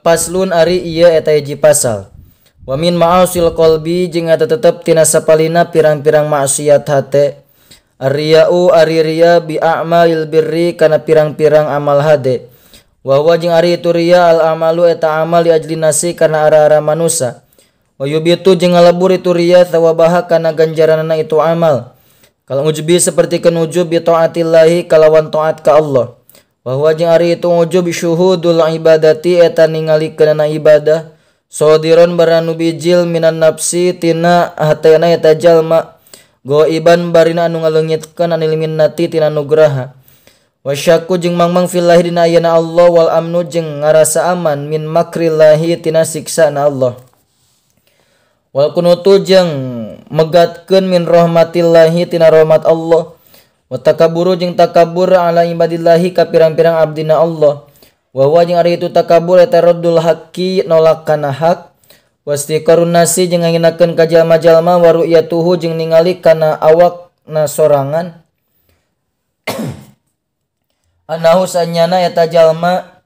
paslun ari ieu eta hiji pasal. Wa min ma'asil qalbi jeung eta tetep tina sapalina pirang-pirang maksiat hate. Ar-riya'u ari riya bi a'malil birri kana pirang-pirang amal hade. Wa huwa jeung ari itu riya al amalu eta amal li ajli nasi kana ara-ara manusa. Wa yubitu jeung ngalebur itu riya thawabaha kana ganjaranna itu amal. Kalau ujubi seperti kenujub bi taatillahi kalawan taat ka Allah. Wa huwa jeung ari itu ujub syuhudul ibadati eta ningalikeunna ibadah. Sodiron baranu bijil minan nafsi tina hatena eta jalma. Goiban barina anu ngaleungitkeun anil minnati tina nugraha. Wasyakku jeung mangmang fillahi dina ayana Allah wal amnu jeung ngarasa aman min makrillahi tina siksana Allah. Wal kunutu jeung megatkeun min rahmatillahi tina rahmat Allah. Wa takaburu jeung takabur ala ibadillahi ka pirang-pirang abdina Allah. Wa huwa jeung ari itu takabur eta raddul haqqi nolak kana hak. Wastiqarun nasi jeung ngahinakeun ka jalma-jalma wa ru'yatuhu jeung ningali kana awakna sorangan. Anahu sanyana eta jalma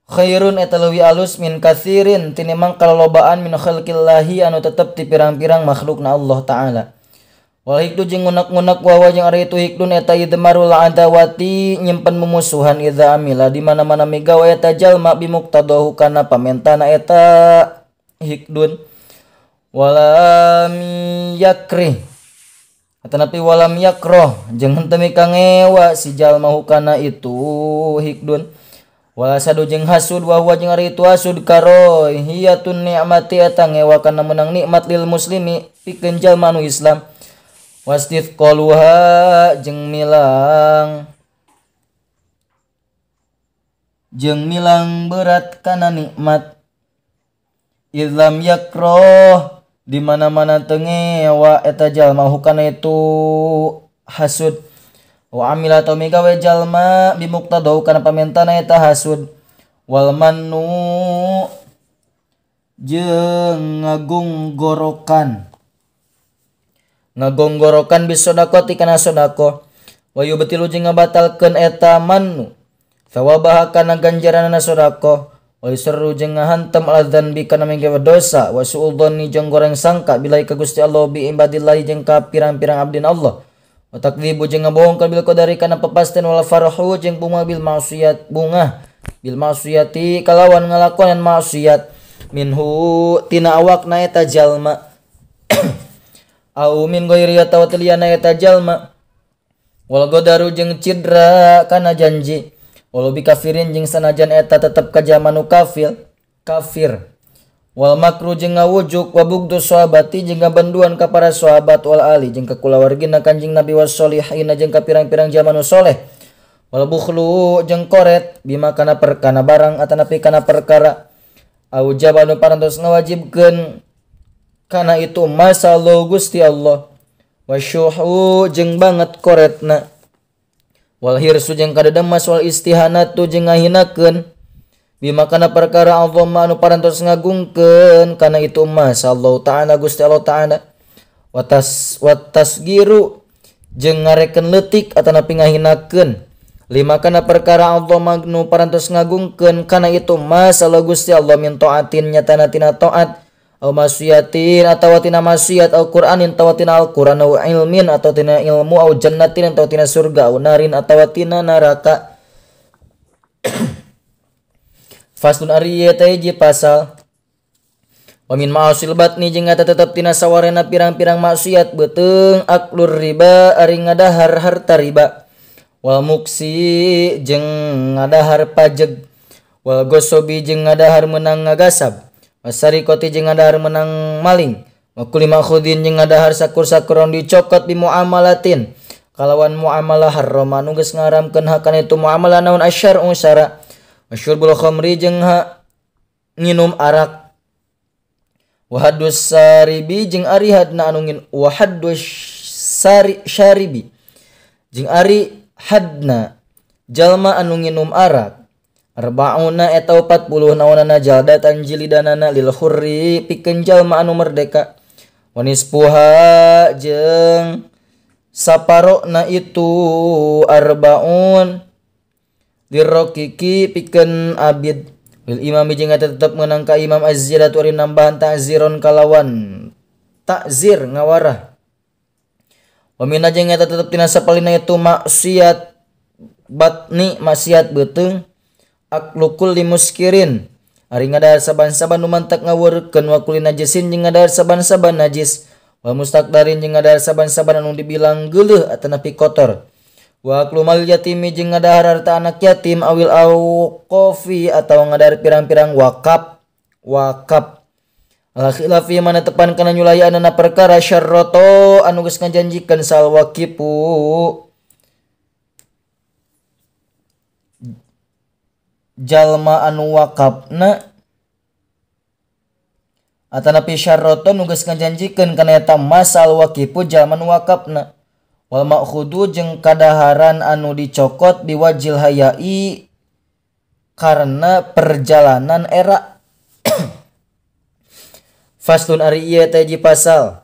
khairun eta leuwih alus min katsirin tinimang kalolobaan min khalqillahi anu tetep ti pirang-pirang makhlukna Allah taala. Wal hikdu jeung ngunak-ngunak wa jeung ari itu hikdun eta idmarul adawati nyimpen mumusuhan idza amila di mana-mana migawe eta jalma bimuqtadahu kana pamentana eta hikdun walam yakrih atanapi walam yakroh jeung henteu mikangewa si jalma hukana itu hikdun wala sadu jeung hasud wa huwa jeung ari itu hasud karo hiyatun ni'mati eta ngewa kana menang nikmat lil muslimi pikeun jalma anu Islam. Wastifqaluha jeung milang berat kana nikmat illam yakroh di mana-mana teu ngewa eta jalma hukana itu hasud wa amila tau migawe jalma bimuqtadahu kana pamentana eta hasud wal mannu jeung ngagonggorokan bisodaqati kana sodaqah wa yubtilu jeung ngabatalkeun eta mannu thawabaha kana ganjaranna sodaqah wa yusarru jeung ngahantem aladzanbi kana migawe dosa wa suudzoni jeung goreng sangka billahi ka Gusti Allah bi ibadillahi jeung ka pirang-pirang abdin Allah wa takdzibu jeung ngabohongkeun bil qadari kana pepasten wal farhu jeung bunga bil maksiyati kalawan ngalakonan maksiat minhu tina awakna eta jalma au min ghairi tawatliana eta jalma wal godaru jeung cidra kana janji walau bi kafirin jeung sanajan eta tetep ka jalma nu kafir wal makru jeung ngawujuk wa bugdu sahabati jeung ngabanduan ka para sahabat wal ali jeung ka kulawargina Kanjing Nabi was sholihin jeung ka pirang-pirang jalma nu saleh wal bukhlu jeung koret bima kana perkana barang atanapi kana perkara au jabanu parantos ngawajibkeun kana itu masallahu Gusti Allah wasyuhu jeung banget koretna wal hirsu jeung kadedemas wal istihanatu jeung ngahinakeun bima kana perkara Allah anu parantos ngagungkeun kana itu masallahu taala Gusti Allah taala watasgiru jeung ngarekeun leutik atanapi ngahinakeun lima kana perkara Allah anu parantos ngagungkeun kana itu masallahu Gusti Allah min taatin nyatana tina taat au masyiatin atawa tina maksiat au Qur'anin atawa tina Al-Qur'an au ilmin atawa tina ilmu au jannatin atawa tina surga au narin atawa tina neraka. Faslun ari eta hiji pasal. Wa min ma'asil batni jeung eta tetep tina sawarena pirang-pirang maksiat beuteung aklur riba ari ngadahar harta riba. Wal muksi jeung ngadahar pajeg. Wal gosobi jeung ngadahar menang ngagasab. Wasariqati jeung ngadahar menang maling wa kulli makhudin jeung ngadahar sakur-sakuron dicokot bi muamalatin kalawan muamalah haram anu geus ngaharamkeun hakana itu muamalah naon asyar'u syara wasyurbul khamri jeung nginum arak wa haddus saribi jeung ari hadna anu ngin wa haddus syaribi jeung ari hadna jalma anu nginum arak arba'una eta 40 naonana jaldatan jilidanana lil khurri pikeun jalma anu merdeka wanispuha jeung saparona itu arbaun dirokiki pikeun abid Lil imam jeung eta tetep meunang ka imam az-ziyadatu ari nambahan ta'ziron kalawan takzir ngawarah. Wa minna jeung eta tetep tina sapalina itu maksiat batni maksiat beuteung aklukul limuskirin ari ngadahar saban-saban nu mantak ngaweureukkeun wa kulli najisin jeung ngadahar saban-saban najis wa mustaqdarin jeung ngadahar saban-saban anu dibilang geuleuh atanapi kotor wa aklumal yatimi jeung ngadahar harta anak yatim awil auqafi atawa ngadahar pirang-pirang wakaf al khilafi mana tepan kana nyulayaanna perkara syarrato anu geus ngajanjikeun sal waqifu jalma anu wakafna atanapi syarrato anu geus ngajanjikeun kana eta masal waqifu jalma anu wakafna wal ma'khudu jeung kadaharan anu dicokot biwajil hayai karena perjalanan era. Faslun ari ieu teh hiji pasal.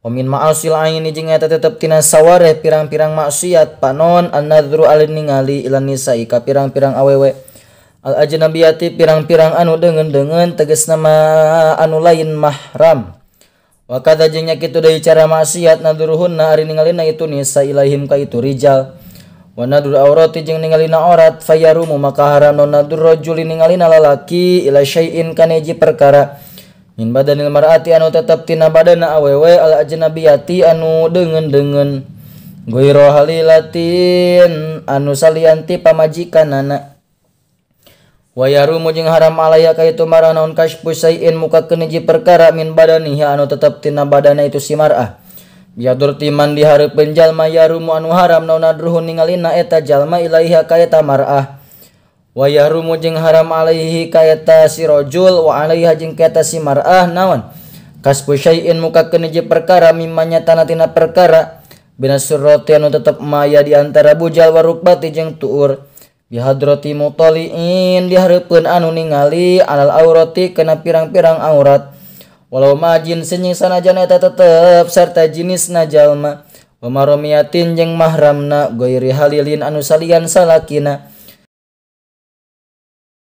Wa min ma'asil aini jeung eta tetep tina sawareh pirang-pirang maksiat panon an-nadru alin ningali ilan nisa'i ka pirang-pirang awewe al ajnabiyati pirang-pirang anu deungeun-deungeun tegasna anu lain mahram. Wa kadza jeung nya kitu deui cara maksiat nadruhunna ari ningalina itu nisa ilaihim ka itu rijal wa nadur aurati jeung ningalina aurat fayarumu maka haram nadur rajuli ningalina lalaki ila syai'in kana hiji perkara min badanil mar'ati anu tetep tina badanna awewe al ajnabiyati anu deungeun-deungeun ghairu halilatin anu salianti pamajikanana wa yarumu jeung haram alaya ka itu mar'ah naon kaspu sayin muka hiji perkara min badanihi anu tetep tina badana itu si mar'ah biadur timan dihareupeun jalma yarumu anu haram naon nadruhun ningalina eta jalma ilaiha ka eta mar'ah wa yarumu jeung haram alaihi ka eta si rajul wa alaiha jeung ka eta si mar'ah naon kaspu sayin muka hiji perkara mimma nyatana tina perkara binasurrati anu tetep maya di antara bujal wa rukbati jeung tuur bihadrati mutaliin dihareupeun anu ningali alal aurati kana pirang-pirang aurat walau majin senying sanajan eta tetep sarta jinisna jalma wa maromiyatin jeung mahramna ghairi halilin anu salian salakina